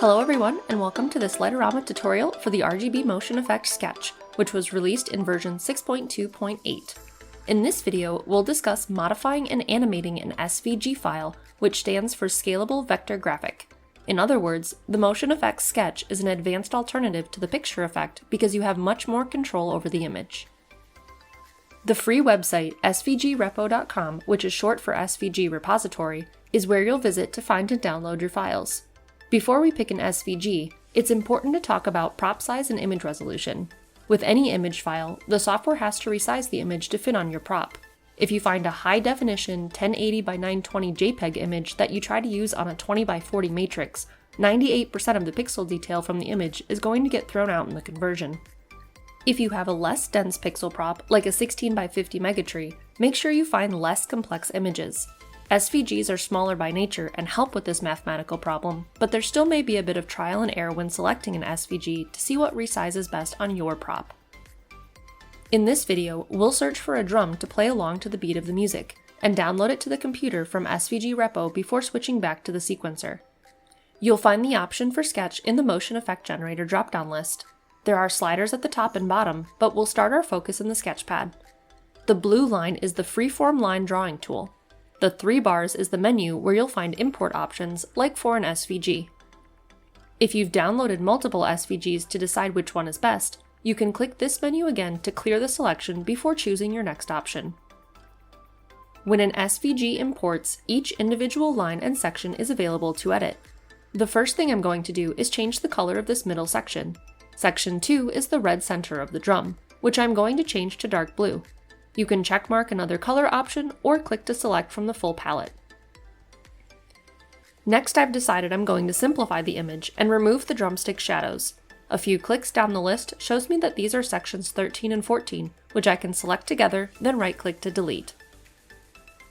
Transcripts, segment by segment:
Hello everyone, and welcome to this Light-O-Rama tutorial for the RGB motion effect sketch, which was released in version 6.2.8. In this video, we'll discuss modifying and animating an SVG file, which stands for Scalable Vector Graphic. In other words, the motion effects sketch is an advanced alternative to the picture effect because you have much more control over the image. The free website svgrepo.com, which is short for SVG repository, is where you'll visit to find and download your files. Before we pick an SVG, it's important to talk about prop size and image resolution. With any image file, the software has to resize the image to fit on your prop. If you find a high-definition 1080 by 920 JPEG image that you try to use on a 20 by 40 matrix, 98% of the pixel detail from the image is going to get thrown out in the conversion. If you have a less dense pixel prop, like a 16 by 50 megatree, make sure you find less complex images. SVGs are smaller by nature and help with this mathematical problem, but there still may be a bit of trial and error when selecting an SVG to see what resizes best on your prop. In this video, we'll search for a drum to play along to the beat of the music, and download it to the computer from SVG Repo before switching back to the sequencer. You'll find the option for Sketch in the Motion Effect Generator drop-down list. There are sliders at the top and bottom, but we'll start our focus in the sketchpad. The blue line is the freeform line drawing tool. The 3 bars is the menu where you'll find import options, like for an SVG. If you've downloaded multiple SVGs to decide which one is best, you can click this menu again to clear the selection before choosing your next option. When an SVG imports, each individual line and section is available to edit. The first thing I'm going to do is change the color of this middle section. Section 2 is the red center of the drum, which I'm going to change to dark blue. You can checkmark another color option or click to select from the full palette. Next, I've decided I'm going to simplify the image and remove the drumstick shadows. A few clicks down the list shows me that these are sections 13 and 14, which I can select together, then right-click to delete.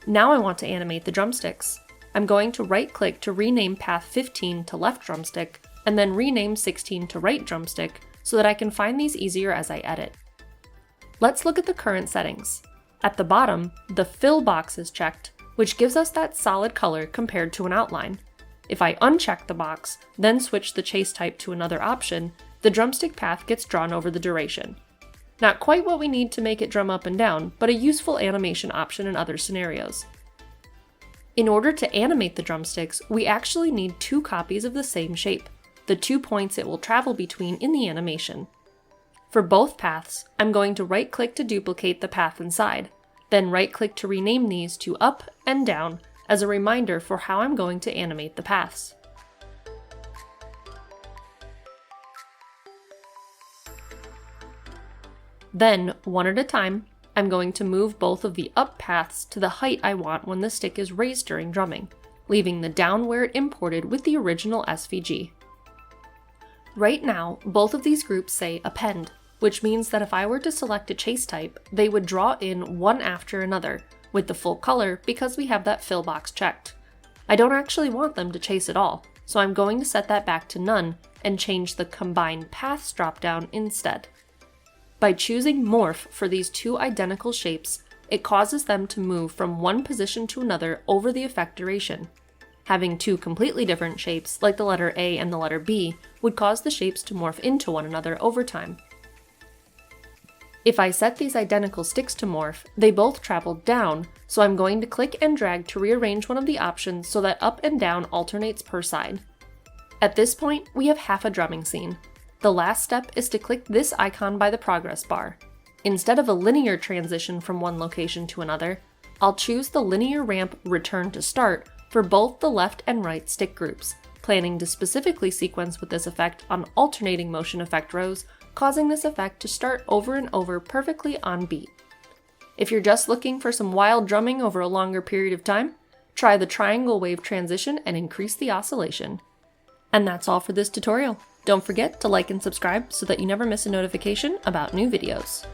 Now I want to animate the drumsticks. I'm going to right-click to rename path 15 to left drumstick, and then rename 16 to right drumstick so that I can find these easier as I edit. Let's look at the current settings. At the bottom, the fill box is checked, which gives us that solid color compared to an outline. If I uncheck the box, then switch the chase type to another option, the drumstick path gets drawn over the duration. Not quite what we need to make it drum up and down, but a useful animation option in other scenarios. In order to animate the drumsticks, we actually need 2 copies of the same shape, the 2 points it will travel between in the animation. For both paths, I'm going to right-click to duplicate the path inside, then right-click to rename these to up and down as a reminder for how I'm going to animate the paths. Then, one at a time, I'm going to move both of the up paths to the height I want when the stick is raised during drumming, leaving the down where it imported with the original SVG. Right now, both of these groups say Append, which means that if I were to select a chase type, they would draw in one after another, with the full color because we have that fill box checked. I don't actually want them to chase at all, so I'm going to set that back to none and change the Combine Paths dropdown instead. By choosing Morph for these 2 identical shapes, it causes them to move from one position to another over the effect duration. Having 2 completely different shapes, like the letter A and the letter B, would cause the shapes to morph into one another over time. If I set these identical sticks to morph, they both travel down, so I'm going to click and drag to rearrange one of the options so that up and down alternates per side. At this point, we have half a drumming scene. The last step is to click this icon by the progress bar. Instead of a linear transition from one location to another, I'll choose the linear ramp return to start for both the left and right stick groups, planning to specifically sequence with this effect on alternating motion effect rows, causing this effect to start over and over perfectly on beat. If you're just looking for some wild drumming over a longer period of time, try the triangle wave transition and increase the oscillation. And that's all for this tutorial. Don't forget to like and subscribe so that you never miss a notification about new videos.